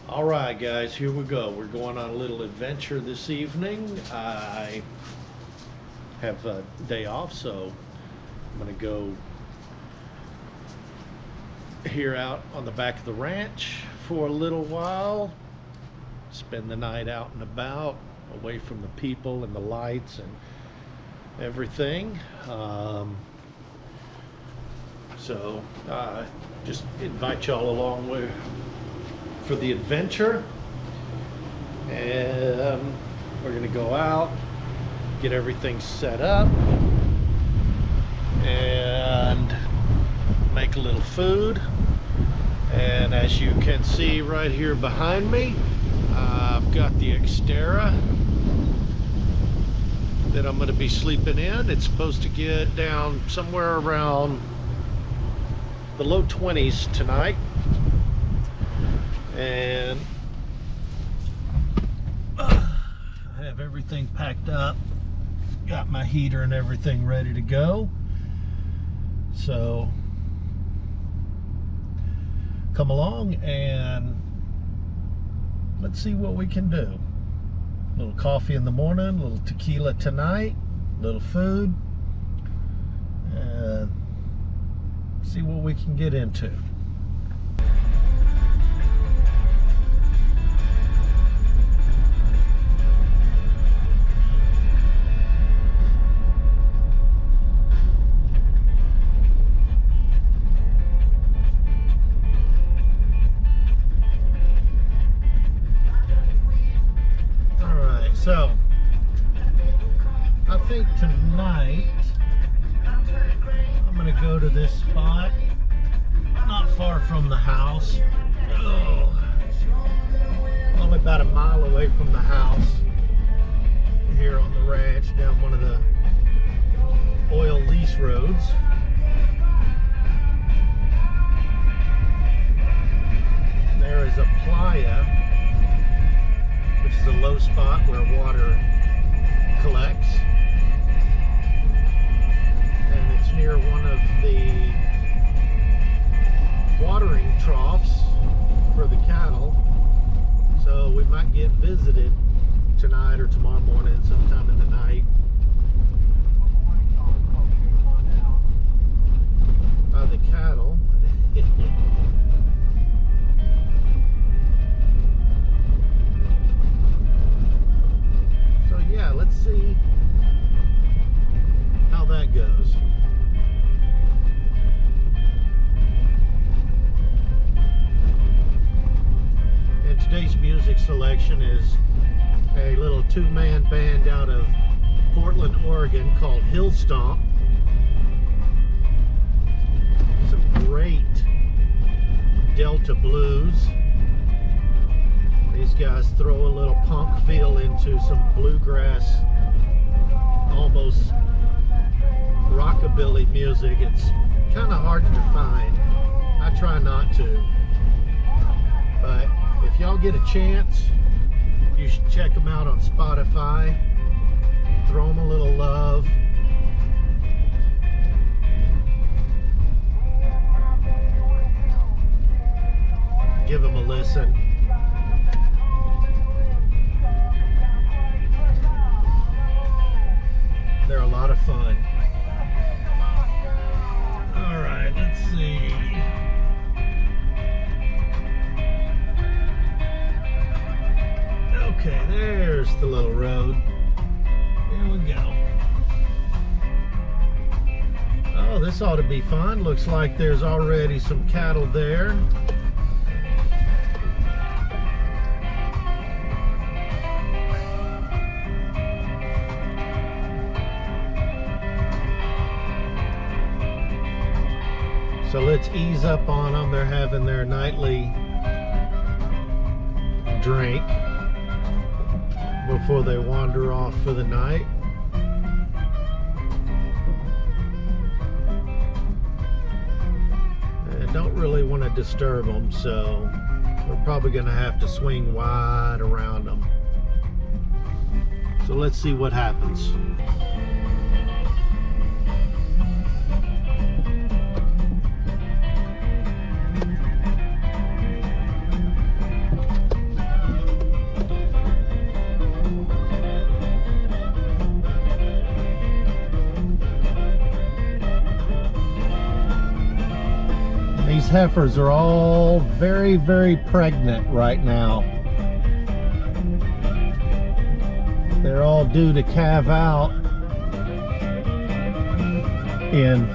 All right, guys, here we go. We're going on a little adventure this evening. I have a day off, so I'm going to go here out on the back of the ranch for a little while, spend the night out and about, away from the people and the lights and everything. Just invite y'all along with for the adventure, and we're gonna go out, get everything set up, and make a little food. And as you can see right here behind me, I've got the Xterra that I'm gonna be sleeping in. It's supposed to get down somewhere around the low 20s tonight. And I have everything packed up, got my heater and everything ready to go. So come along and let's see what we can do. A little coffee in the morning, a little tequila tonight, a little food, and see what we can get into. So, I think tonight I'm going to go to this spot not far from the house. Only about a mile away from the house here on the ranch, down one of the oil lease roads. There is a Playa, which is a low spot where water collects, and it's near one of the watering troughs for the cattle, so we might get visited tonight or tomorrow morning, sometime in the night, by the cattle. Yeah, let's see how that goes. And today's music selection is a little two-man band out of Portland, Oregon called Hillstomp. Some great Delta blues. These guys throw a little punk feel into some bluegrass, almost rockabilly music. It's kind of hard to define. I try not to. But if y'all get a chance, you should check them out on Spotify. Throw them a little love. Give them a listen. They're a lot of fun. All right, let's see. Okay, there's the little road. Here we go. Oh, this ought to be fun. Looks like there's already some cattle there. So let's ease up on them. They're having their nightly drink before they wander off for the night. And don't really want to disturb them, so we're probably going to have to swing wide around them. So let's see what happens. heifers are all very, very pregnant right now. They're all due to calve out in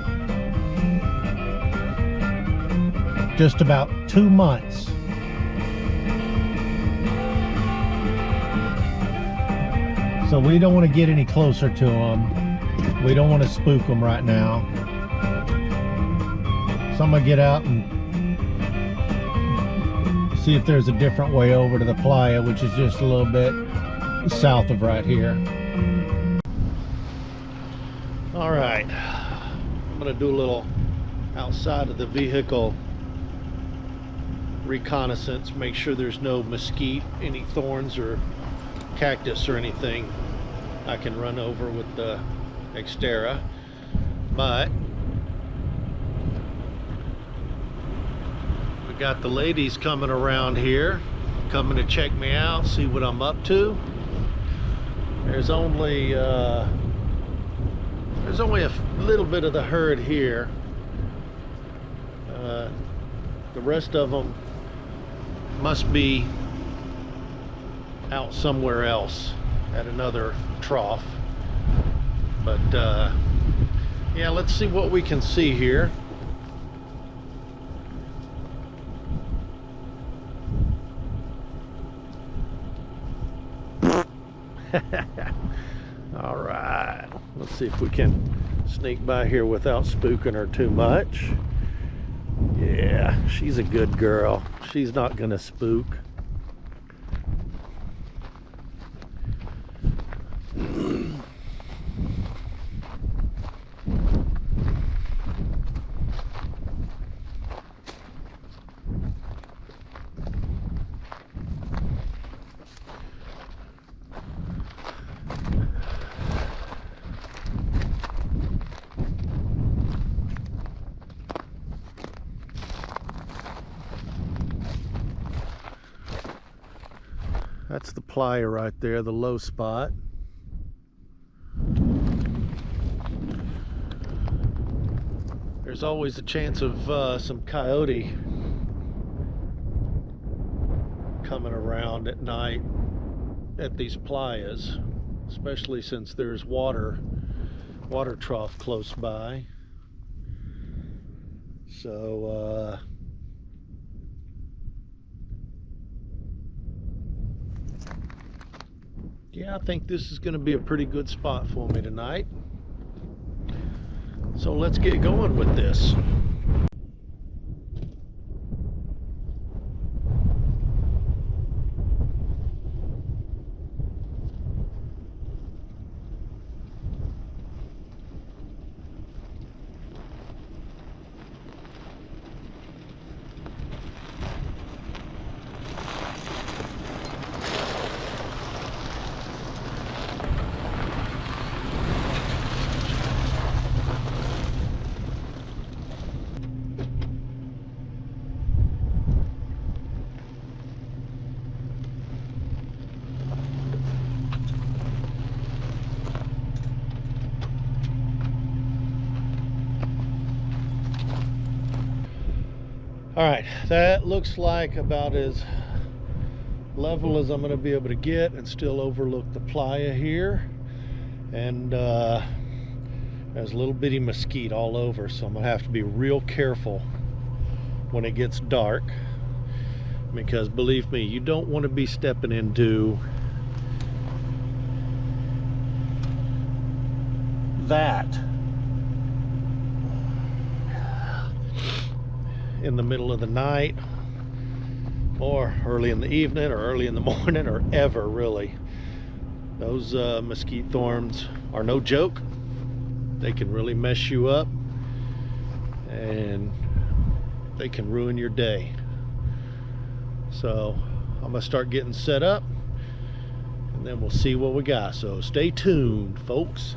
just about 2 months. So we don't want to get any closer to them. We don't want to spook them right now. So I'm gonna get out and see if there's a different way over to the Playa, which is just a little bit south of right here. All right, I'm gonna do a little outside of the vehicle reconnaissance, make sure there's no mesquite, any thorns or cactus or anything I can run over with the Xterra. But we got the ladies coming around here, coming to check me out, see what I'm up to. There's only a little bit of the herd here. The rest of them must be out somewhere else at another trough. But yeah, let's see what we can see here. All right, let's see if we can sneak by here without spooking her too much. Yeah, she's a good girl. She's not gonna spook. That's the Playa right there, the low spot. There's always a chance of some coyote coming around at night at these playas, especially since there's water trough close by. So yeah, I think this is going to be a pretty good spot for me tonight. So let's get going with this. All right, that looks like about as level as I'm going to be able to get and still overlook the Playa here. And there's a little bitty mesquite all over, so I'm going to have to be real careful when it gets dark, because believe me, you don't want to be stepping into that in the middle of the night or early in the evening or early in the morning or ever, really. Those mesquite thorns are no joke. They can really mess you up and they can ruin your day. So I'm gonna start getting set up and then we'll see what we got. So stay tuned, folks.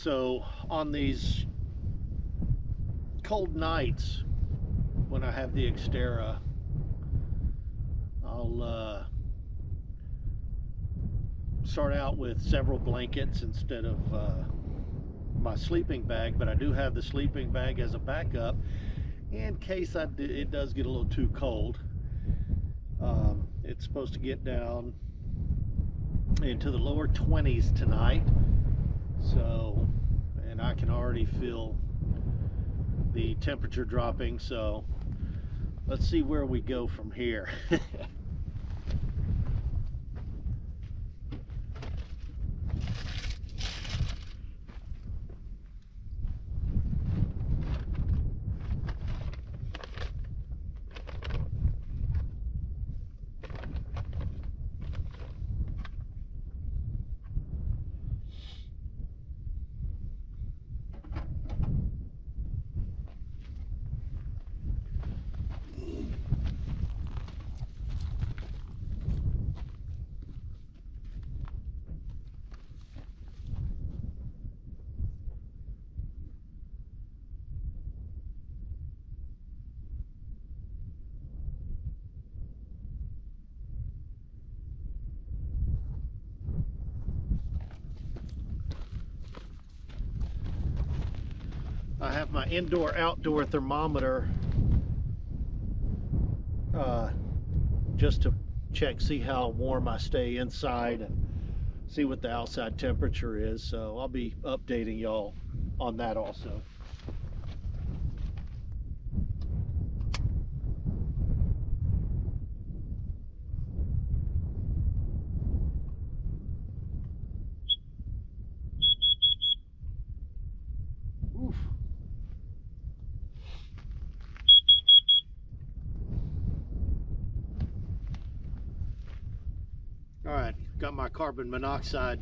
So on these cold nights when I have the Xterra, I'll start out with several blankets instead of my sleeping bag, but I do have the sleeping bag as a backup in case it does get a little too cold. It's supposed to get down into the lower 20s tonight, so, and I can already feel the temperature dropping, so let's see where we go from here. I have my indoor-outdoor thermometer just to check, see how warm I stay inside and see what the outside temperature is. So I'll be updating y'all on that also. Oof. All right, got my carbon monoxide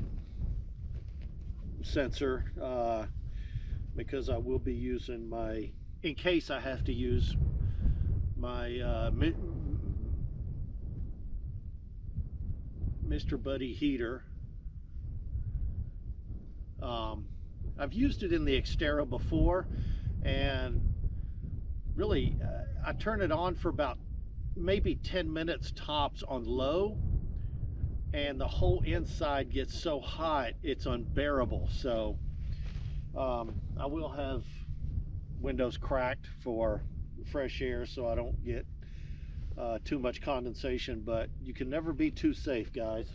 sensor because I will be using my, in case I have to use my Mr. Buddy heater. I've used it in the Xterra before, and really I turn it on for about maybe 10 minutes tops on low, and the whole inside gets so hot it's unbearable. So I will have windows cracked for fresh air so I don't get too much condensation, but you can never be too safe, guys.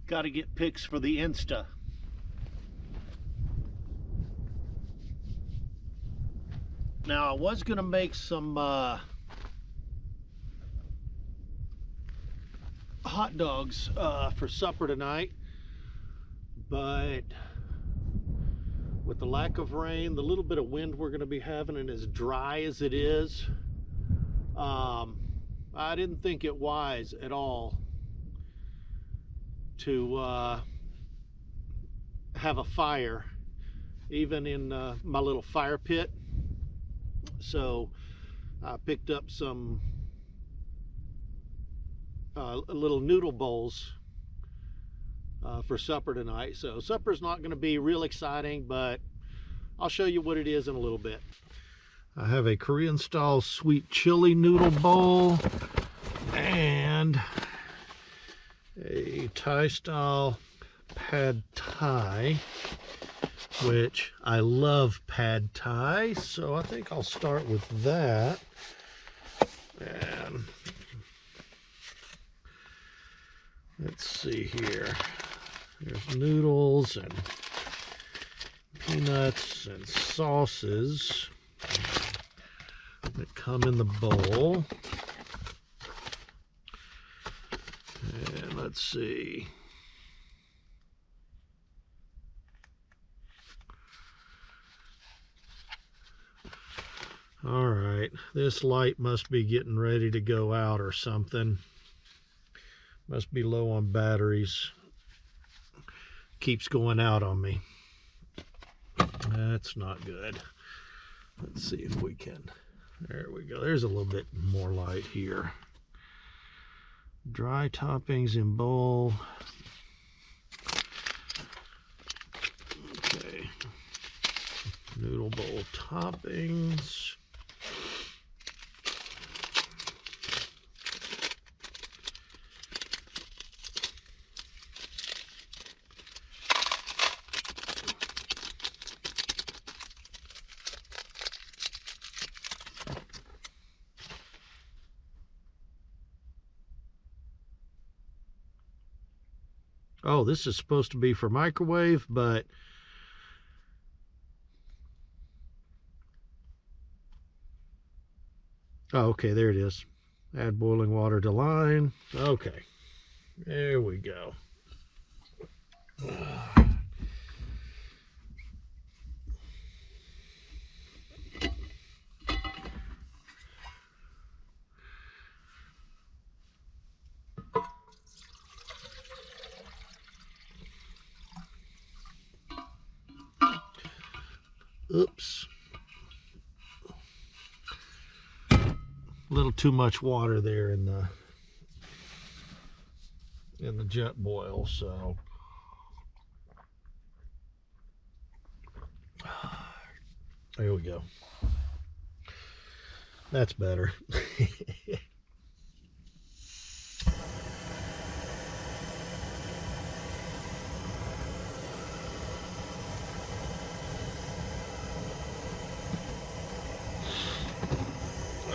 Got to get pics for the Insta. Now I was gonna make some hot dogs for supper tonight, but with the lack of rain, the little bit of wind we're gonna be having, and as dry as it is, I didn't think it wise at all to have a fire even in my little fire pit. So I picked up some little noodle bowls for supper tonight. So supper's not going to be real exciting, but I'll show you what it is in a little bit. I have a Korean style sweet chili noodle bowl and a Thai style pad thai. which I love pad thai, so I think I'll start with that. And let's see here. There's noodles and peanuts and sauces that come in the bowl. And let's see. All right, this light must be getting ready to go out or something. Must be low on batteries. Keeps going out on me. That's not good. Let's see if we can. There we go. There's a little bit more light here. Dry toppings in bowl. Okay. Noodle bowl toppings. Oh, this is supposed to be for microwave, but oh, okay, there it is. Add boiling water to line. Okay, there we go. Oops. A little too much water there in the jet boil, so there we go. That's better.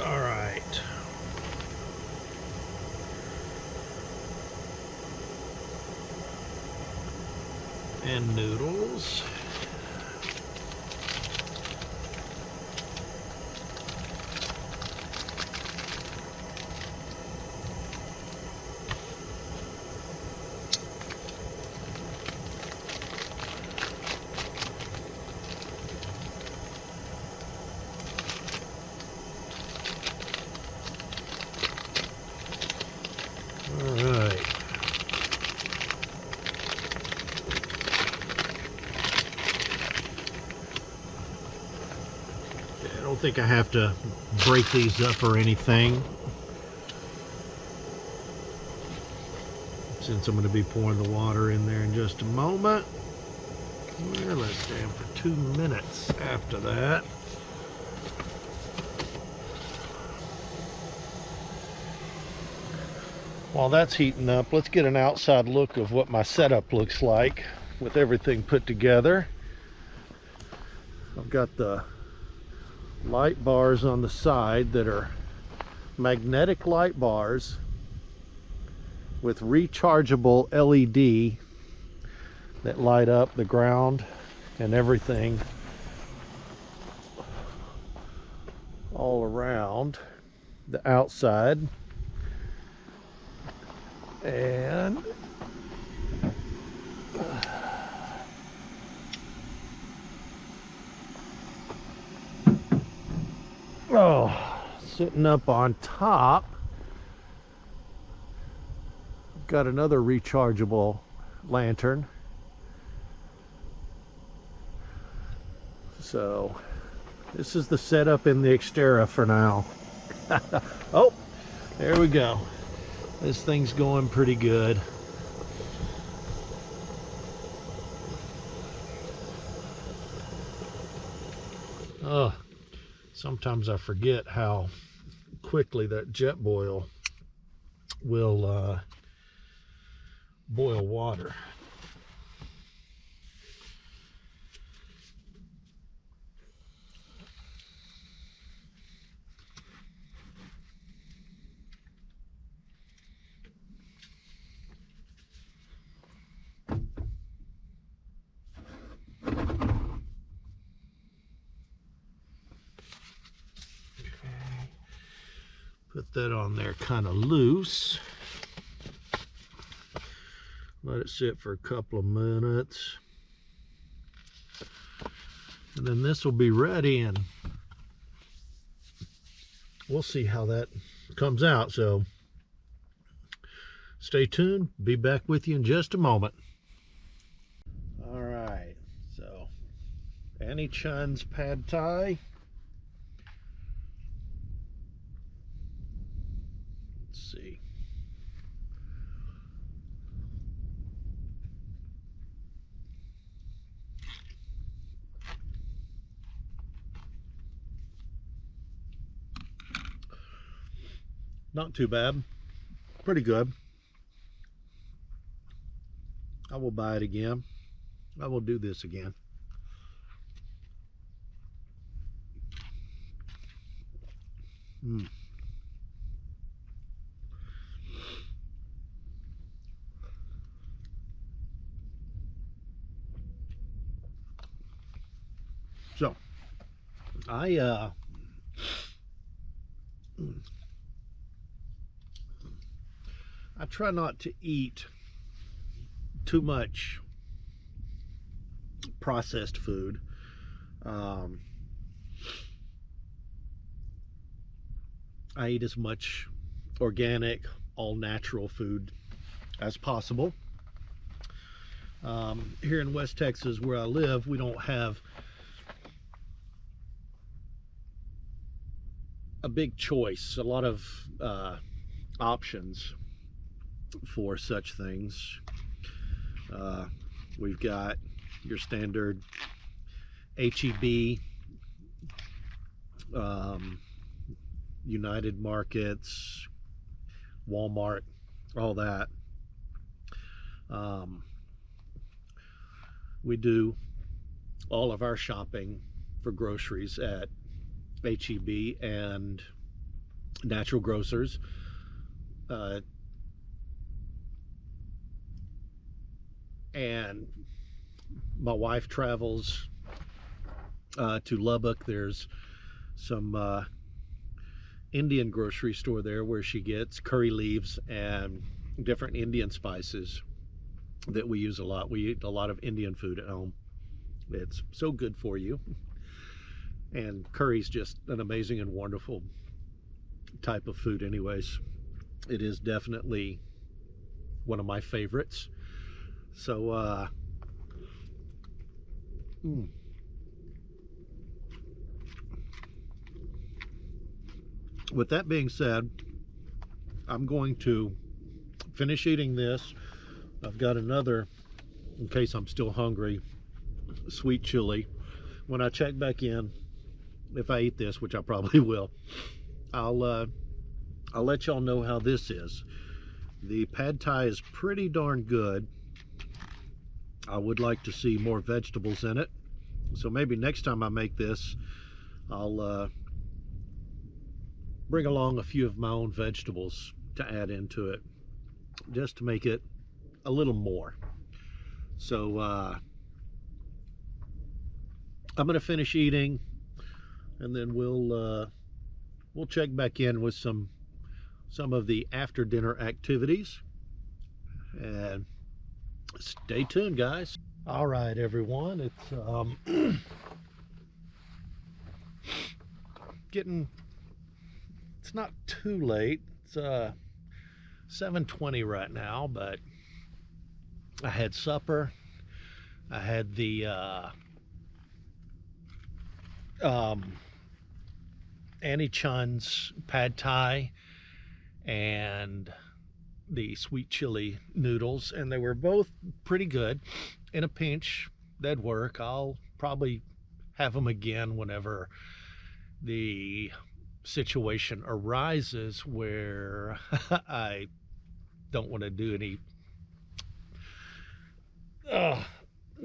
All right. And noodles. All right. I don't think I have to break these up or anything, since I'm going to be pouring the water in there in just a moment. Well, let's stand for 2 minutes after that. While that's heating up, let's get an outside look of what my setup looks like with everything put together. I've got the light bars on the side that are magnetic light bars with rechargeable LED that light up the ground and everything all around the outside. And oh, sitting up on top, I've got another rechargeable lantern. So this is the setup in the Xterra for now. Oh, there we go. This thing's going pretty good. Oh, sometimes I forget how quickly that jet boil will boil water. Put that on there kind of loose. Let it sit for a couple of minutes. And then this will be ready, and we'll see how that comes out. So stay tuned. Be back with you in just a moment. All right, so Annie Chun's pad thai. Let's see. Not too bad. Pretty good. I will buy it again. I will do this again. So, I try not to eat too much processed food. I eat as much organic, all natural food as possible. Here in West Texas, where I live, we don't have a big choice, a lot of options for such things. We've got your standard HEB, United Markets, Walmart, all that. We do all of our shopping for groceries at HEB and Natural Grocers. And my wife travels to Lubbock. There's some Indian grocery store there where she gets curry leaves and different Indian spices that we use a lot. We eat a lot of Indian food at home. It's so good for you. And curry's just an amazing and wonderful type of food anyways. It is definitely one of my favorites. So with that being said, I'm going to finish eating this. I've got another, in case I'm still hungry, sweet chili. When I check back in, if I eat this, which I probably will, I'll let y'all know how this is. The pad thai is pretty darn good. I would like to see more vegetables in it, so maybe next time I make this, I'll bring along a few of my own vegetables to add into it, just to make it a little more. So I'm gonna finish eating, and then we'll check back in with some of the after dinner activities, and stay tuned, guys. All right, everyone, it's it's not too late. It's 7:20 right now, but I had supper. I had the Annie Chun's pad thai and the sweet chili noodles, and they were both pretty good. In a pinch, they'd work. I'll probably have them again whenever the situation arises where I don't want to do any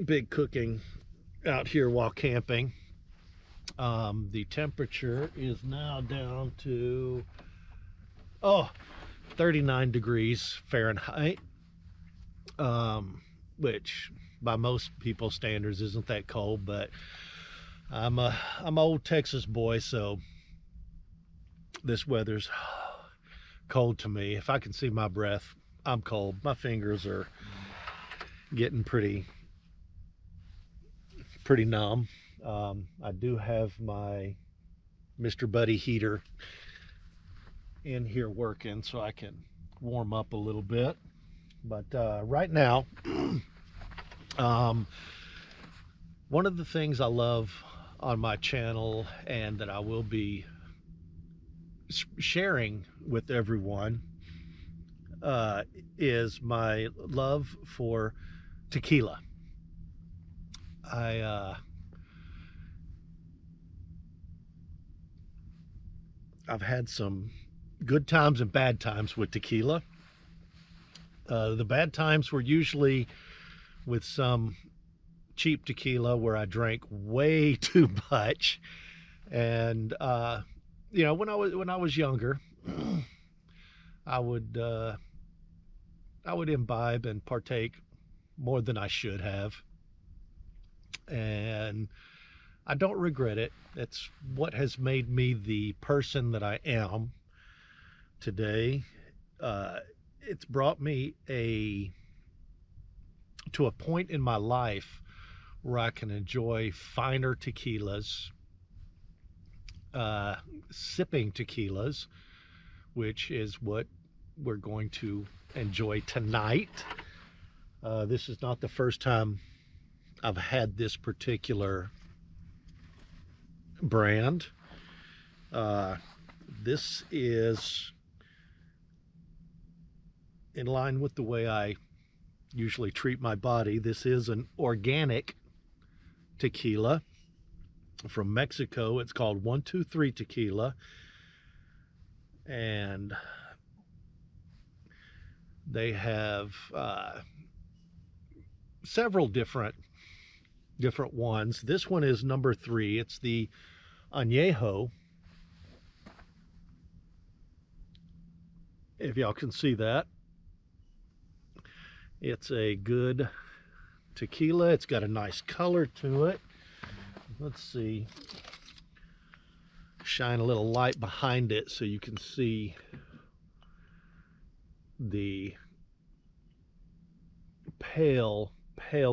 big cooking out here while camping. The temperature is now down to 39 degrees Fahrenheit, which by most people's standards isn't that cold, but I'm an old Texas boy, so this weather's cold to me. If I can see my breath, I'm cold. My fingers are getting pretty numb. I do have my Mr. Buddy heater in here working so I can warm up a little bit. But right now, one of the things I love on my channel and that I will be sharing with everyone is my love for tequila. I've had some good times and bad times with tequila. The bad times were usually with some cheap tequila where I drank way too much. And you know, when I was younger, I would imbibe and partake more than I should have, and I don't regret it. It's what has made me the person that I am today. It's brought me to a point in my life where I can enjoy finer tequilas, sipping tequilas, which is what we're going to enjoy tonight. This is not the first time I've had this particular brand. This is in line with the way I usually treat my body. This is an organic tequila from Mexico. It's called 123 Tequila, and they have several different ones. This one is number 3. It's the Añejo, if y'all can see that. It's a good tequila. It's got a nice color to it. Let's see, shine a little light behind it so you can see the pale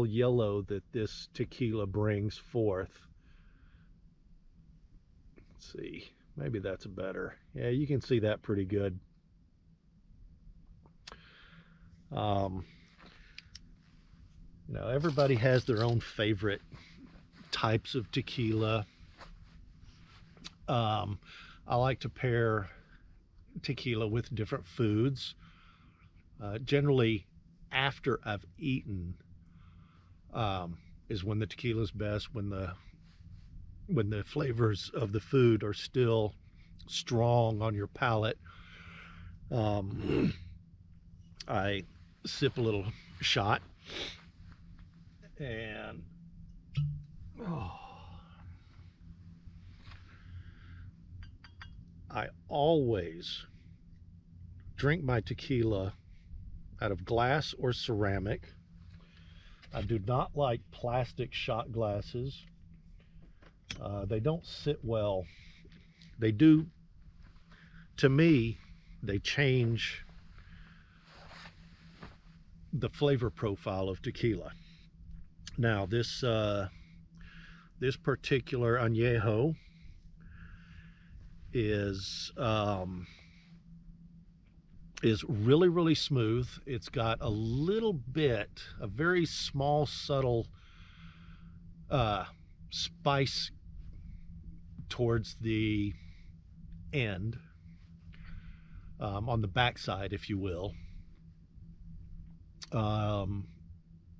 yellow that this tequila brings forth. Let's see, maybe that's better. Yeah, you can see that pretty good. You know, everybody has their own favorite types of tequila. I like to pair tequila with different foods. Generally, after I've eaten is when the tequila is best. When the flavors of the food are still strong on your palate, I sip a little shot, and I always drink my tequila out of glass or ceramic. I do not like plastic shot glasses. They don't sit well. They do, to me, they change the flavor profile of tequila. Now, this particular Añejo is really smooth. It's got a little bit, a very small, subtle spice towards the end, on the backside, if you will.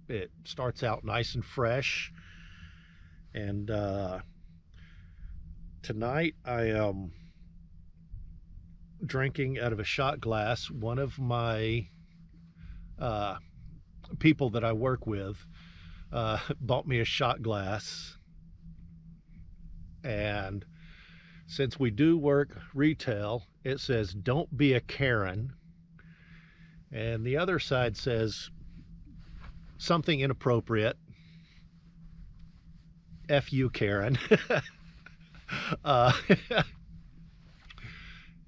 It starts out nice and fresh, and tonight I am drinking out of a shot glass. One of my people that I work with bought me a shot glass, and since we do work retail, it says don't be a Karen, and the other side says something inappropriate, F you, Karen.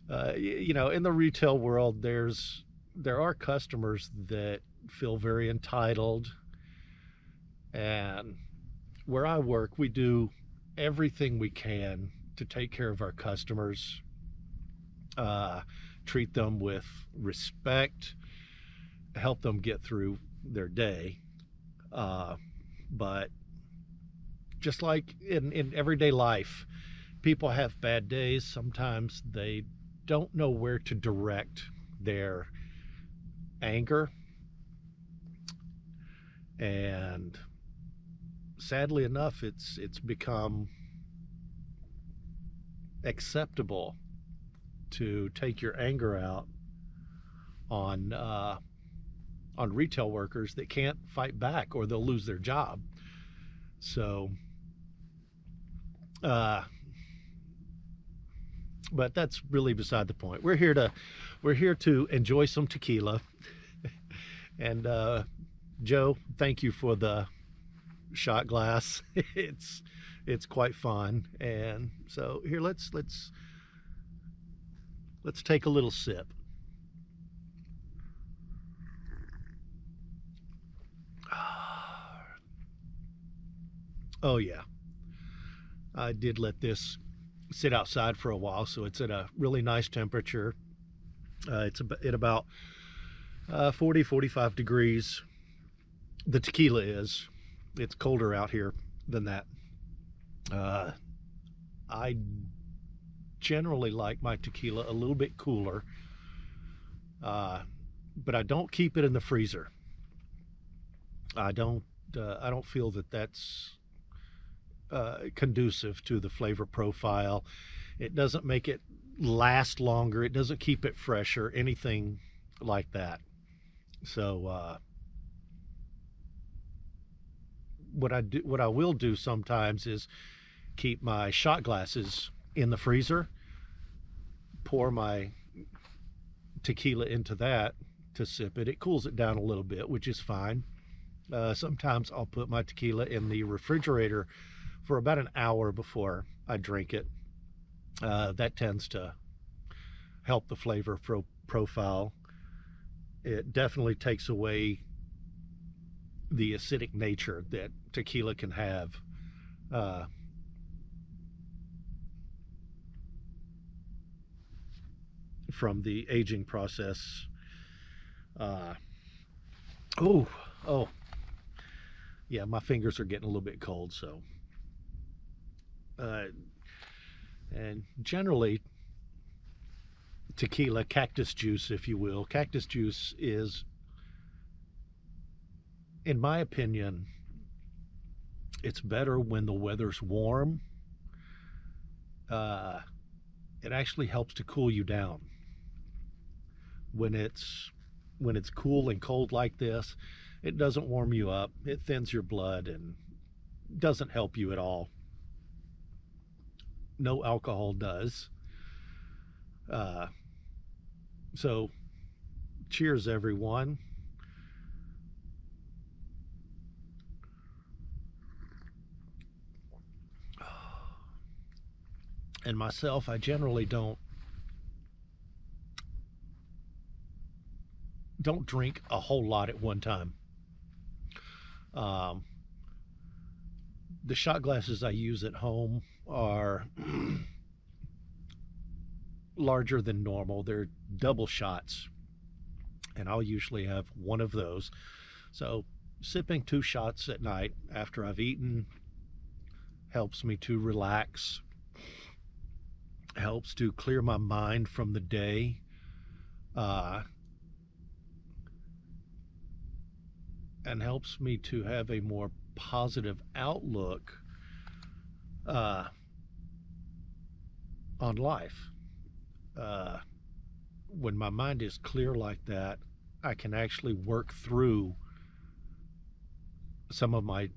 You know, in the retail world, there are customers that feel very entitled, and where I work, we do everything we can to take care of our customers, uh, treat them with respect, help them get through their day. Uh, but just like in everyday life, people have bad days. Sometimes they don't know where to direct their anger, and sadly enough, it's become acceptable to take your anger out on retail workers that can't fight back, or they'll lose their job. So, uh, but that's really beside the point. We're here to enjoy some tequila, and Joe, thank you for the shot glass. It's quite fun, and so here let's take a little sip. Oh yeah, I did let this sit outside for a while, so it's at a really nice temperature. It's at about 40, 45 degrees. The tequila is. It's colder out here than that. Uh, I generally like my tequila a little bit cooler, uh, but I don't keep it in the freezer. I don't. I don't feel that that's conducive to the flavor profile. It doesn't make it last longer. It doesn't keep it fresh or anything like that. So what I will do sometimes is keep my shot glasses in the freezer, pour my tequila into that to sip it. It cools it down a little bit, which is fine. Sometimes I'll put my tequila in the refrigerator for about an hour before I drink it. That tends to help the flavor profile. It definitely takes away the acidic nature that tequila can have. Uh, from the aging process. Uh, oh, oh, yeah, my fingers are getting a little bit cold, so. Uh, and generally, tequila, cactus juice, if you will, cactus juice is, in my opinion, it's better when the weather's warm. Uh, it actually helps to cool you down. When it's cool and cold like this, it doesn't warm you up. It thins your blood and doesn't help you at all. No alcohol does. Uh, so, cheers, everyone. And myself, I generally don't drink a whole lot at one time. Um, the shot glasses I use at home are larger than normal. They're double shots, and I'll usually have one of those. So sipping 2 shots at night after I've eaten helps me to relax, helps to clear my mind from the day. Uh, and helps me to have a more positive outlook uh, on life. Uh, when my mind is clear like that, I can actually work through some of my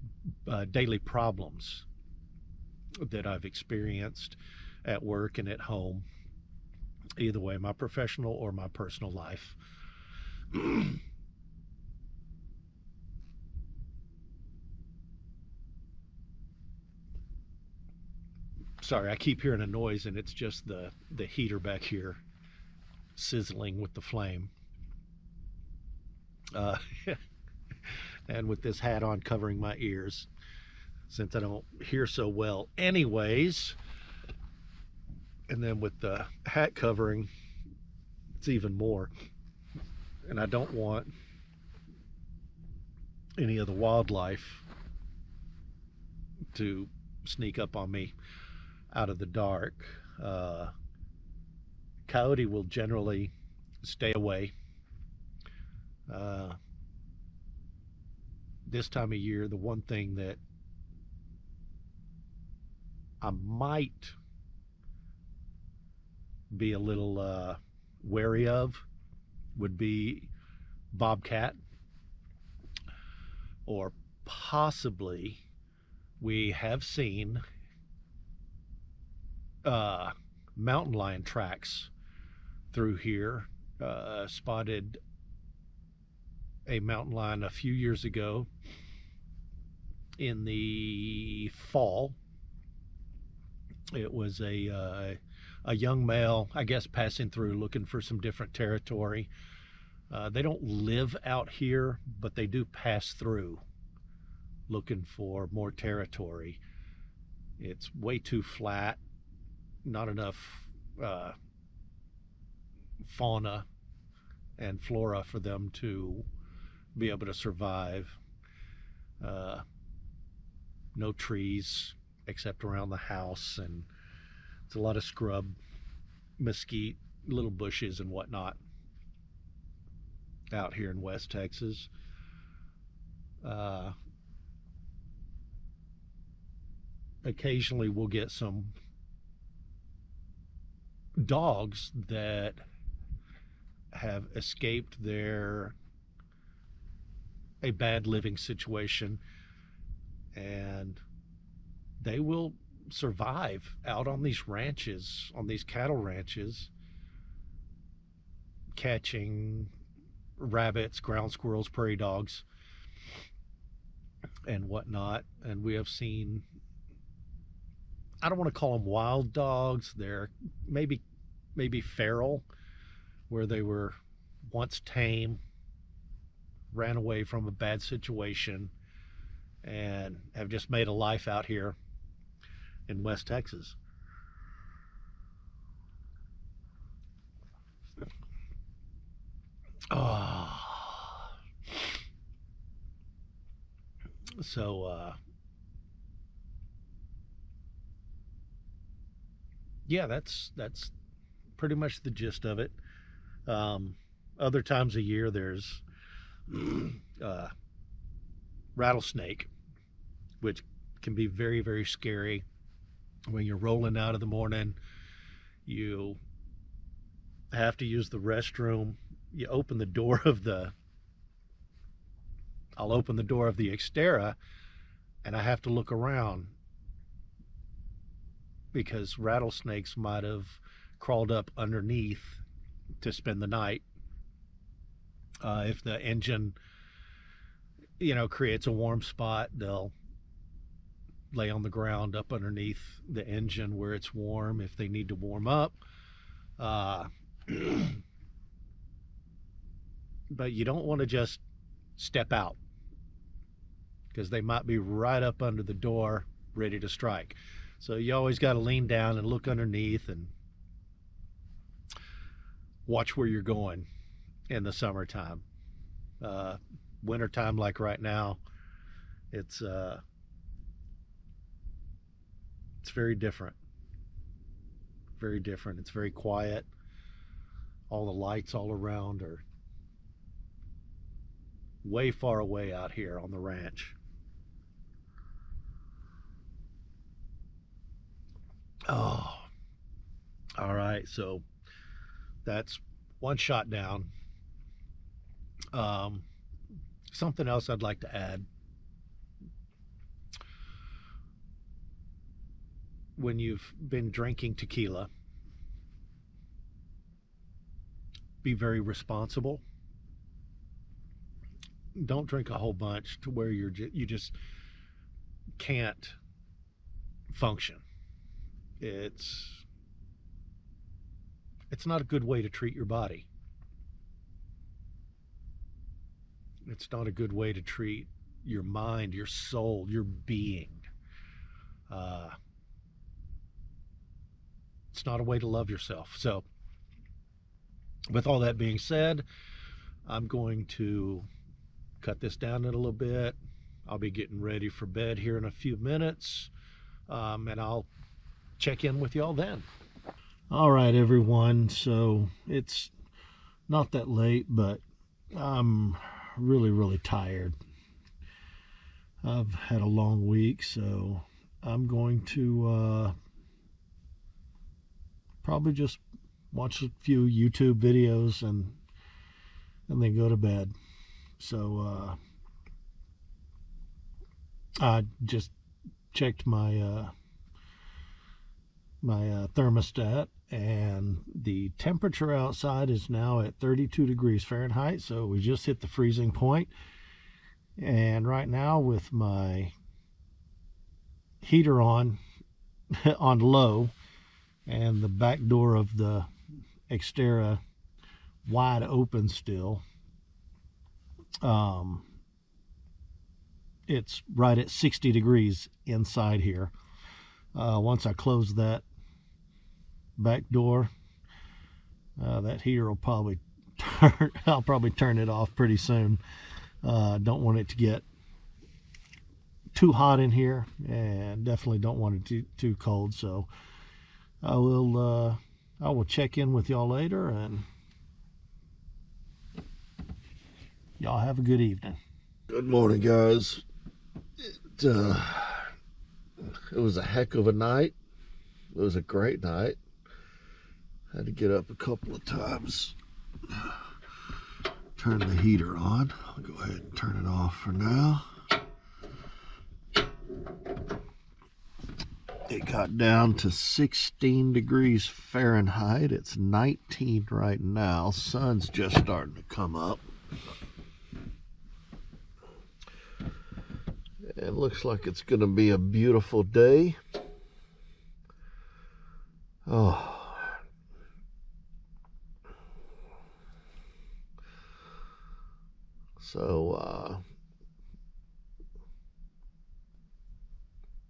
daily problems that I've experienced at work and at home, either way, my professional or my personal life. Sorry, I keep hearing a noise, and it's just the heater back here. sizzling with the flame. Uh, and with this hat on covering my ears, since I don't hear so well anyways. And then with the hat covering, it's even more. And I don't want any of the wildlife to sneak up on me out of the dark. Coyote will generally stay away. This time of year, the one thing that I might be a little wary of would be bobcat, or possibly we have seen mountain lion tracks through here. Spotted a mountain lion a few years ago in the fall. It was a young male, I guess, passing through looking for some different territory. They don't live out here, but they do pass through looking for more territory. It's way too flat, not enough fauna and flora for them to be able to survive. No trees except around the house, and it's a lot of scrub, mesquite, little bushes and whatnot out here in West Texas. Occasionally we'll get some dogs that have escaped a bad living situation, and they will survive out on these ranches, on these cattle ranches, catching rabbits, ground squirrels, prairie dogs, and whatnot. And we have seen, I don't want to call them wild dogs, they're maybe feral, where they were once tame, ran away from a bad situation, and have just made a life out here in West Texas. So yeah, that's pretty much the gist of it. Other times a year there's rattlesnake, which can be very, very scary. When you're rolling out of the morning, you have to use the restroom. You open the door of I'll open the door of the Xterra, and I have to look around because rattlesnakes might have crawled up underneath to spend the night. If the engine, creates a warm spot, they'll lay on the ground up underneath the engine where it's warm if they need to warm up. But you don't want to just step out, because they might be right up under the door ready to strike. So you always got to lean down and look underneath and watch where you're going in the summertime. Wintertime, like right now, it's very different. Very different. It's very quiet. All the lights all around are way far away out here on the ranch. Oh, all right. So that's one shot down. Something else I'd like to add. When you've been drinking tequila, be very responsible. Don't drink a whole bunch to where you just can't function. It's It's not a good way to treat your body. It's not a good way to treat your mind, your soul, your being. It's not a way to love yourself. So, with all that being said, I'm going to cut this down a little bit. I'll be getting ready for bed here in a few minutes, and I'll check in with y'all then. All right, everyone. So it's not that late, but I'm really tired. I've had a long week, so I'm going to probably just watch a few YouTube videos and then go to bed. So I just checked my thermostat, and the temperature outside is now at 32 degrees Fahrenheit, so we just hit the freezing point. And right now, with my heater on on low and the back door of the Xterra wide open still, it's right at 60 degrees inside here. Once I close that back door, that heater will probably I'll probably turn it off pretty soon. Don't want it to get too hot in here, and definitely don't want it too cold. So I will check in with y'all later, and y'all have a good evening. Good morning, guys. It was a heck of a night. It was a great night. Had to get up a couple of times. Turn the heater on. I'll go ahead and turn it off for now. It got down to 16 degrees Fahrenheit. It's 19 right now. Sun's just starting to come up. It looks like it's going to be a beautiful day. Oh. So,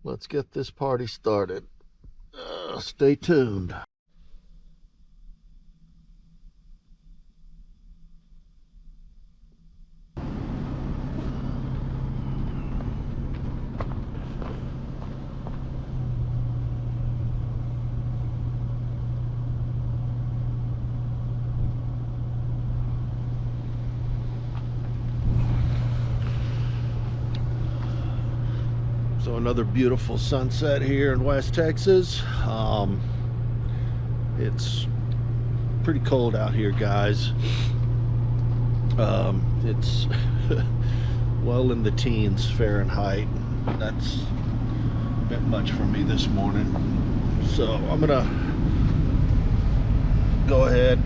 let's get this party started. Stay tuned. So another beautiful sunset here in West Texas. It's pretty cold out here, guys. It's well in the teens Fahrenheit. That's a bit much for me this morning. So I'm gonna go ahead,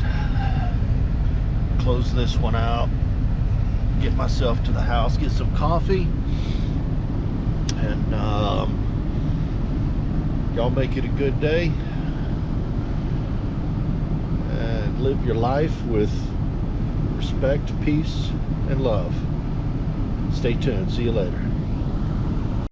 close this one out, get myself to the house, get some coffee, and y'all make it a good day and live your life with respect, peace, and love. Stay tuned. See you later.